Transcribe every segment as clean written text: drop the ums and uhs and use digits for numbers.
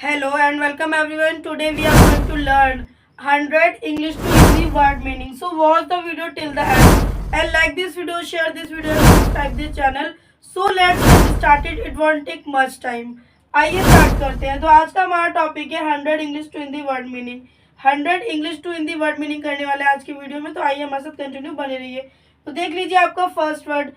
Hello and welcome everyone. Today we are going to learn 100 English to Hindi word meaning. So watch the video till the end and like this video, share this video and subscribe this channel. So let's get started. It won't take much time. आइए start करते हैं। तो आज का हमारा topic है 100 English to Hindi word meaning. 100 English to Hindi word meaning करने वाले आज की वीडियो में। तो आइए हमारे साथ कंटिन्यू बने रहिए। तो देख लीजिए आपका फर्स्ट वर्ड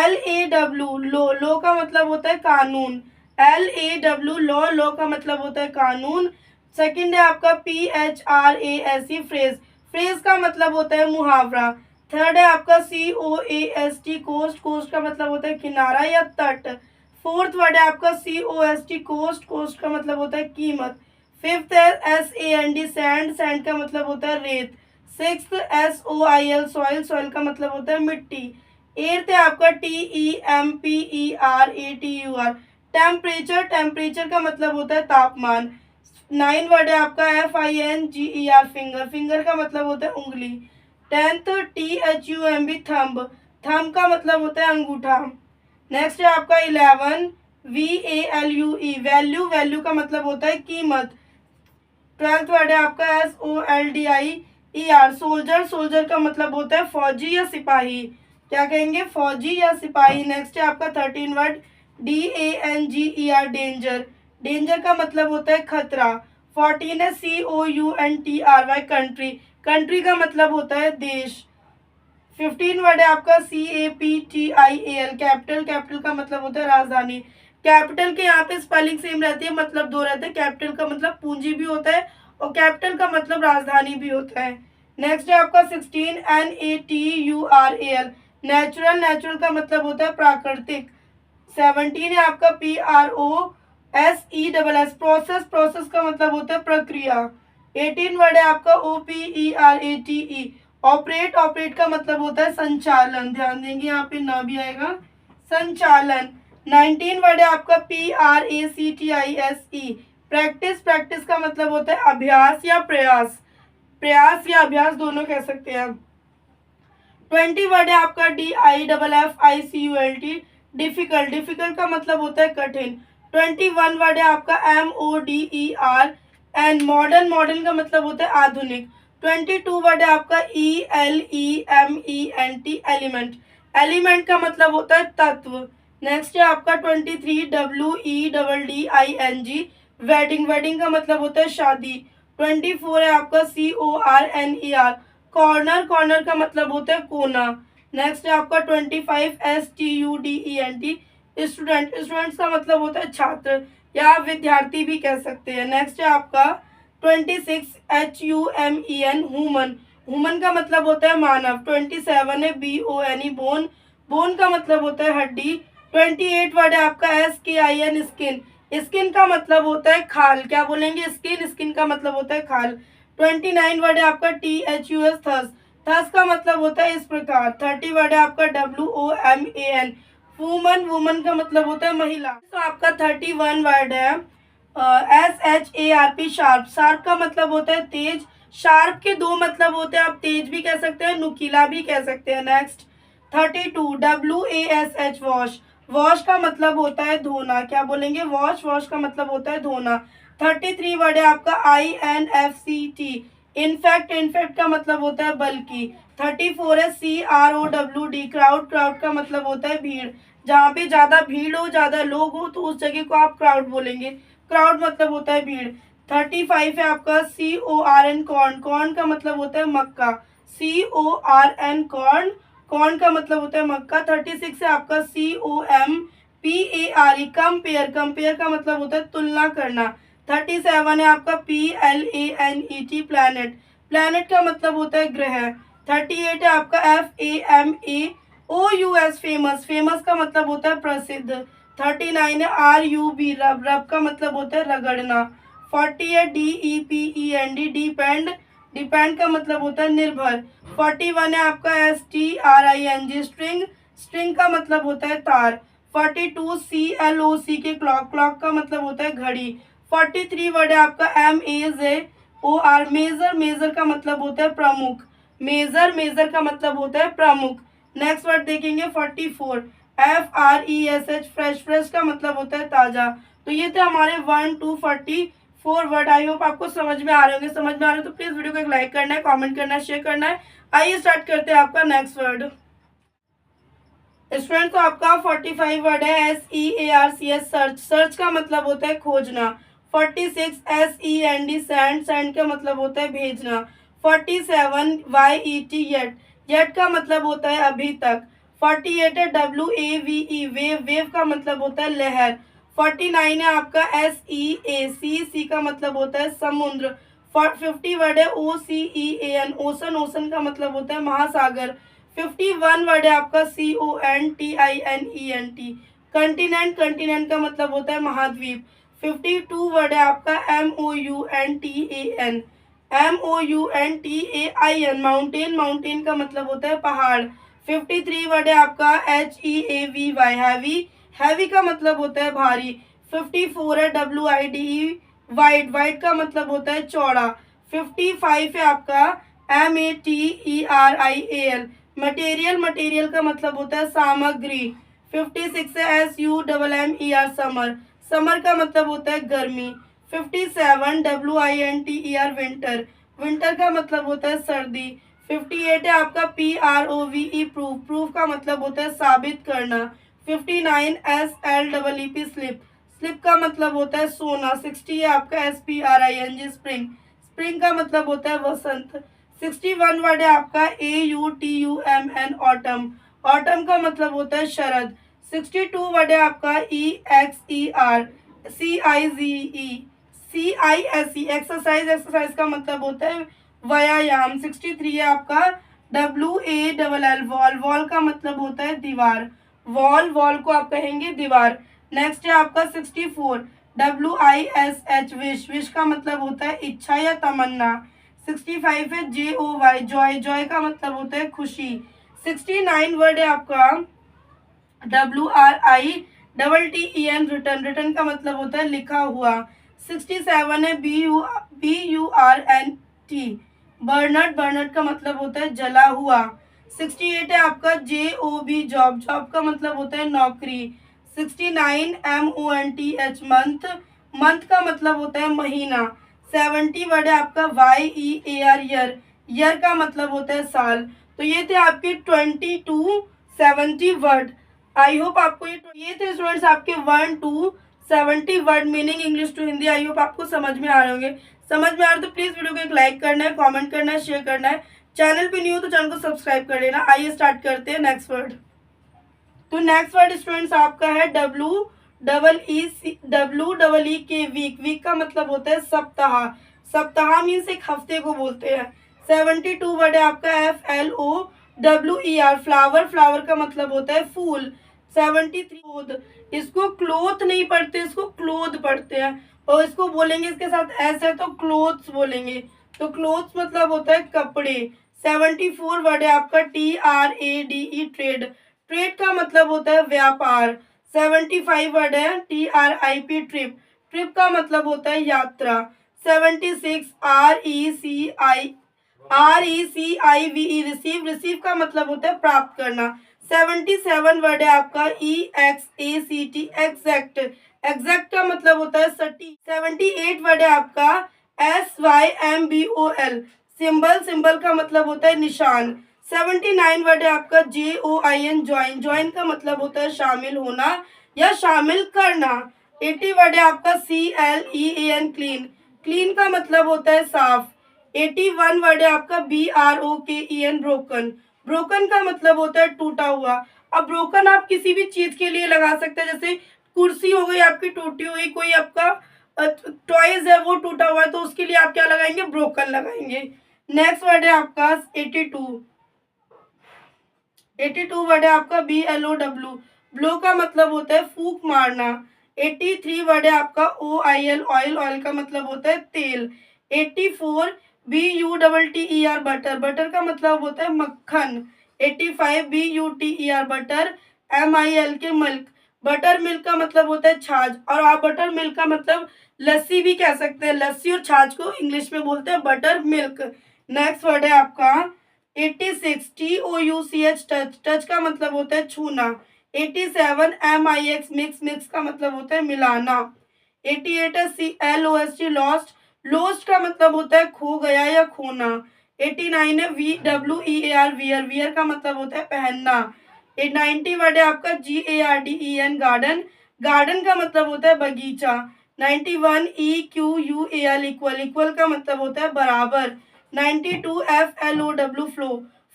LAW लो। लो का मतलब होता है कानून। LAW लॉ का मतलब होता है कानून। सेकंड है आपका PHRASE फ्रेज। फ्रेज का मतलब होता है मुहावरा। थर्ड है आपका COAST कोस्ट। कोस्ट का मतलब होता है किनारा या तट। फोर्थ वर्ड है आपका COST कोस्ट। कोस्ट का मतलब होता है कीमत। फिफ्थ है SAND सैंड। सैंड का मतलब होता है रेत। Sixth SOIL soil. सॉइल का मतलब होता है मिट्टी। एट्थ है आपका TEMPERATUR टेम्परेचर। टेम्परेचर का मतलब होता है तापमान। नाइन वर्ड है आपका FINGER फिंगर। फिंगर का मतलब होता है उंगली। Tenth THUMB thumb. थंब का मतलब होता है अंगूठा। नेक्स्ट है आपका 11 VALUE वैल्यू। वैल्यू का मतलब होता है कीमत। ट्वेल्थ वर्ड है आपका SOLDIER सोल्जर। सोल्जर का मतलब होता है फौजी या सिपाही। क्या कहेंगे? फौजी या सिपाही। नेक्स्ट है आपका 13 वर्ड DANGER डेंजर। डेंजर का मतलब होता है खतरा। 14 है COUNTRY कंट्री। कंट्री का मतलब होता है देश। 15 वर्ड है आपका CAPITAL कैपिटल। कैपिटल का मतलब होता है राजधानी। कैपिटल के यहाँ पे स्पेलिंग सेम रहती है, मतलब दो रहते हैं। कैपिटल का मतलब पूंजी भी होता है और कैपिटल का मतलब राजधानी भी होता है। नेक्स्ट है आपका 16 NATURAL नेचुरल। नेचुरल का मतलब होता है प्राकृतिक। 17 है आपका PROSESS प्रोसेस। प्रोसेस का मतलब होता है प्रक्रिया। 18 वर्ड है आपका OPERATE ऑपरेट। ऑपरेट का मतलब होता है संचालन। ध्यान देंगे यहाँ पे ना भी आएगा, संचालन। 19 वर्ड है आपका PRACTISE प्रैक्टिस। प्रैक्टिस का मतलब होता है अभ्यास या प्रयास। प्रयास या अभ्यास दोनों कह सकते हैं। 20 वर्ड है आपका DIFFICULT डिफिकल्ट। डिफिकल्ट का मतलब होता है कठिन। 21 वर्ड है आपका MODERN मॉडर्न। मॉडर्न का मतलब होता है आधुनिक। 22 वर्ड है आपका ELEMENT एलिमेंट। एलिमेंट का मतलब होता है तत्व। नेक्स्ट है आपका 23 WEDDING वेडिंग। वेडिंग का मतलब होता है शादी। 24 है आपका CORNER कॉर्नर। कॉर्नर का मतलब होता है कोना। नेक्स्ट है आपका 25 STUDENT स्टूडेंट। स्टूडेंट्स का मतलब होता है छात्र या विद्यार्थी भी कह सकते हैं। नेक्स्ट है आपका 26 HUMEN ह्यूमन। ह्यूमन का मतलब होता है मानव। 27 है BONE बोन। बोन का मतलब होता है हड्डी। 28 वर्ड है आपका SKIN स्किन। स्किन का मतलब होता है खाल। क्या बोलेंगे? स्किन। स्किन का मतलब होता है खाल। 29 वर्ड है आपका THUS थस। थस का मतलब होता है इस प्रकार। 30 वर्ड है आपका WOMAN वुमन। वुमन का मतलब होता है महिला। तो आपका 31 वर्ड है SHARP शार्प। शार्प का मतलब होता है तेज। शार्प के दो मतलब होते हैं, आप तेज भी कह सकते हैं, नुकीला भी कह सकते हैं। Next 32 WASH wash. वॉश का मतलब होता है धोना। क्या बोलेंगे? वॉश। वॉश का मतलब होता है धोना। 33 वर्ड है आपका INFCT इनफैक्ट। इनफैक्ट का मतलब होता है बल्कि। 34 है CROWD क्राउड। क्राउड का मतलब होता है भीड़। जहाँ पे ज्यादा भीड़ हो, ज्यादा लोग हो, तो उस जगह को आप क्राउड बोलेंगे। क्राउड मतलब होता है भीड़। 35 है आपका CORN कॉर्न। कॉर्न का मतलब होता है मक्का। CORN corn. कॉर्न का मतलब होता है मक्का। 36 है आपका COMPARE कंपेयर। कंपेयर का मतलब होता है तुलना करना। 37 है आपका PLANET प्लैनेट। प्लैनेट का मतलब होता है ग्रह। 38 है आपका FAMAOUS फेमस। फेमस का मतलब होता है प्रसिद्ध। 39 है RUB रब। रब का मतलब होता है रगड़ना। 40 है DEPEND डिपेंड। डिपेंड का मतलब होता है निर्भर। 41 है आपका STRING स्ट्रिंग। स्ट्रिंग का मतलब होता है तार। 42 CLOC के क्लॉक। क्लॉक का मतलब होता है घड़ी। 43 वर्ड है आपका MAZOR मेजर। मेजर का मतलब होता है प्रमुख। मेजर। मेजर का मतलब होता है प्रमुख। नेक्स्ट वर्ड देखेंगे 44 FRESH फ्रेश। फ्रेश का मतलब होता है ताजा। तो ये थे हमारे 1 to 44 4 वर्ड। आई होप आपको समझ में आ रहे होंगे। समझ में आ रहे हो तो प्लीज वीडियो को एक लाइक करना है, कमेंट करना है, शेयर करना है। आइए स्टार्ट करते हैं आपका नेक्स्ट वर्ड। स्टूडेंट तो आपका 45 वर्ड है SEARCH सर्च। सर्च का मतलब होता है खोजना। 46 SEND सेंड। सेंड का मतलब होता है भेजना। 47 YET येट। येट का मतलब होता है अभी तक। 48 है WAVE वेव। वेव का मतलब होता है लहर। 49 है आपका SEA सी का मतलब होता है समुद्र। 50 वर्ड है OCEAN ओसन। ओसन का मतलब होता है महासागर। 51 वर्ड है आपका CONTINENT कंटिनेंट। कंटिनेंट का मतलब होता है महाद्वीप। 52 वर्ड है आपका MOUNTAN माउंटेन। माउंटेन का मतलब होता है पहाड़। 53 वर्ड है आपका HEAVY हैवी। हैवी का मतलब होता है भारी। 54 है WIDE वाइड। वाइड का मतलब होता है चौड़ा। 55 है आपका METERIAL मटेरियल। मटेरियल का मतलब होता है सामग्री। 56 है SUMMER समर। समर का मतलब होता है गर्मी। 57 WINTER विंटर। विंटर का मतलब होता है सर्दी। 58 है आपका PROVE प्रूफ। प्रूफ का मतलब होता है साबित करना। 59 SLEEP स्लिप। स्लिप का मतलब होता है सोना। 60 है आपका SPRING स्प्रिंग। स्प्रिंग का मतलब होता है वसंत। 61 वर्ड है आपका AUTUMN ऑटम। ऑटम का मतलब होता है शरद। 62 वर्ड है आपका EXERCIZE एक्सरसाइज। एक्सरसाइज का मतलब होता है व्यायाम। 63 है आपका WALL वॉल। वॉल का मतलब होता है दीवार। वॉल। वॉल को आप कहेंगे दीवार। नेक्स्ट है आपका 64 WISH विश। विश का मतलब होता है इच्छा या तमन्ना। 65 है JOY जॉय। जॉय का मतलब होता है खुशी। 69 वर्ड है आपका WRITTEN रिटर्न। रिटर्न का मतलब होता है लिखा हुआ। 67 है BURNT बर्नट। बर्नट का मतलब होता है जला हुआ। 68 है आपका JOB जॉब। जॉब का मतलब होता है नौकरी। 69 MONTH मंथ। मंथ का मतलब होता है महीना। 70 वर्ड है आपका YEAR ईयर। ईयर का मतलब होता है साल। तो ये थे आपके 20 to 70 वर्ड। आई होप आपको ये थे स्टूडेंट्स आपके 1 to 70 word meaning English to Hindi. I hope आपको समझ में आ रहे होंगे। समझ में आ रहे तो प्लीज वीडियो को एक लाइक करना है, कमेंट करना है, शेयर करना है। चैनल पे न्यू हो तो चैनल को सब्सक्राइब कर लेना। आइए स्टार्ट करते हैं नेक्स्ट वर्ड। तो नेक्स्ट वर्ड स्टूडेंट्स आपका है WEE के वीक। वीक का मतलब होता है सप्ताह। सप्ताह मीन्स एक हफ्ते को बोलते हैं। 72 वर्ड है आपका FLOWER फ्लावर। फ्लावर का मतलब होता है फूल। 73 क्लोथ। इसको क्लोथ नहीं पढ़ते, इसको क्लोथ पढ़ते हैं। और इसको बोलेंगे इसके साथ ऐसे तो क्लोथ्स बोलेंगे। तो क्लोथ्स मतलब होता है कपड़े। 74 वर्ड है आपका TRADE ट्रेड। ट्रेड का मतलब होता है व्यापार। 75 वर्ड है TRIP ट्रिप। ट्रिप का मतलब होता है यात्रा। 76 RECIVE रिसीव। रिसीव का मतलब होता है प्राप्त करना। 77 वर्ड है आपका EXACT एग्जैक्ट। एग्जैक्ट का मतलब होता है सटीक। 78 वर्ड है आपका SYMBOL सिंबल। सिंबल का मतलब होता है निशान। 79 वर्ड है आपका JOIN ज्वाइन। ज्वाइन का मतलब होता है शामिल होना या शामिल करना। 80 वर्ड है आपका CLEAN क्लीन। क्लीन का मतलब होता है साफ। 81 वर्ड है आपका BROKEN ब्रोकन। ब्रोकन का मतलब होता है टूटा हुआ। अब ब्रोकन आप किसी भी चीज के लिए लगा सकते हैं, जैसे कुर्सी हो गई आपकी टूटी हुई, कोई आपका टॉयज है वो टूटा हुआ है, तो उसके लिए आप क्या लगाएंगे? ब्रोकन लगाएंगे। नेक्स्ट वर्ड है आपका 82। 82 वर्ड है आपका BLOW। ब्लो का मतलब होता है फूंक मारना। 83 वर्ड है आपका OIL ऑयल। ऑयल का मतलब होता है तेल। 84 BUTTER बटर। बटर का मतलब होता है मक्खन। 85 BUTER बटर। MIL के मिल्क। बटर मिल्क का मतलब होता है छाछ। और आप बटर मिल्क का मतलब लस्सी भी कह सकते हैं। लस्सी और छाछ को इंग्लिश में बोलते हैं बटर मिल्क। नेक्स्ट वर्ड है आपका 86 TOUCH टच। टच का मतलब होता है छूना। 87 MIX मिक्स। मिक्स का मतलब होता है मिलाना। 88 है LOST लॉस्ट, लॉस्ट का मतलब होता है खो गया या खोना। 89 है WEAR वियर, वियर का मतलब होता है पहनना। 90 वर्ड है आपका GARDEN गार्डन, गार्डन का मतलब होता है बगीचा। 91 EQUAL इक्वल, इक्वल का मतलब होता है बराबर। 92 FLOW फ्लो,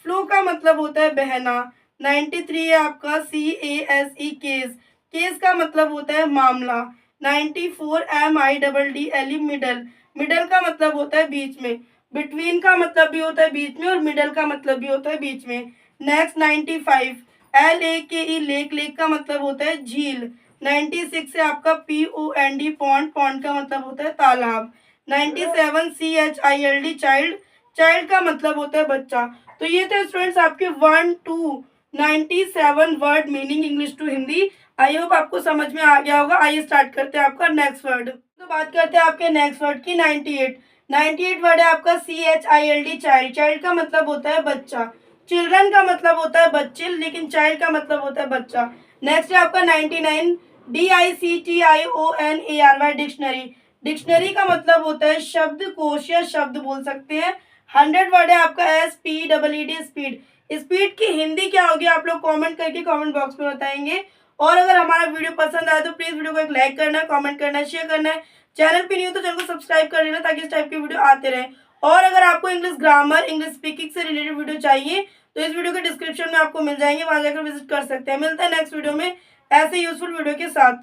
फ्लो का मतलब होता है बहना। 93 है आपका CASE केस, केस का मतलब होता है मामला। 94 MIDDLE मिडल, मिडल का मतलब होता है बीच में। बिटवीन का मतलब भी होता है बीच में और मिडल का मतलब भी होता है बीच में। नेक्स्ट 95 LAKE लेक, लेक का मतलब होता है झील। 96 है आपका POND पॉन्ड, पॉन्ड का मतलब होता है तालाब। 97 CHILD चाइल्ड, चाइल्ड का मतलब होता है बच्चा। तो ये थे स्टूडेंट्स आपके 1 to 97 word meaning English to Hindi. I hope आपको समझ में आ गया होगा। आइए स्टार्ट करते हैं आपका नेक्स्ट वर्ड। तो बात करते हैं आपके नेक्स्ट वर्ड की 98। 98 वर्ड है आपका CHILD चाइल्ड, चाइल्ड का मतलब होता है बच्चा। चिल्ड्रन का मतलब होता है बच्चे, लेकिन चाइल्ड का मतलब होता है बच्चा। नेक्स्ट है आपका 99 DICTIONARY डिक्शनरी, डिक्शनरी का मतलब होता है शब्दकोश या शब्द बोल सकते हैं। 100 वर्ड है आपका SPEED स्पीड, स्पीड की हिंदी क्या होगी आप लोग कमेंट करके कमेंट बॉक्स में बताएंगे। और अगर हमारा वीडियो पसंद आए तो प्लीज वीडियो को एक लाइक करना है, कमेंट करना है, शेयर करना है। चैनल पे नहीं हो तो चैनल को सब्सक्राइब कर लेना ताकि इस टाइप की वीडियो आते रहे। और अगर आपको इंग्लिश ग्रामर, इंग्लिश स्पीकिंग से रिलेटेड वीडियो चाहिए तो इस वीडियो के डिस्क्रिप्शन में आपको मिल जाएंगे, वहां जाकर विजिट कर सकते हैं। मिलता है नेक्स्ट वीडियो में ऐसे यूजफुल वीडियो के साथ।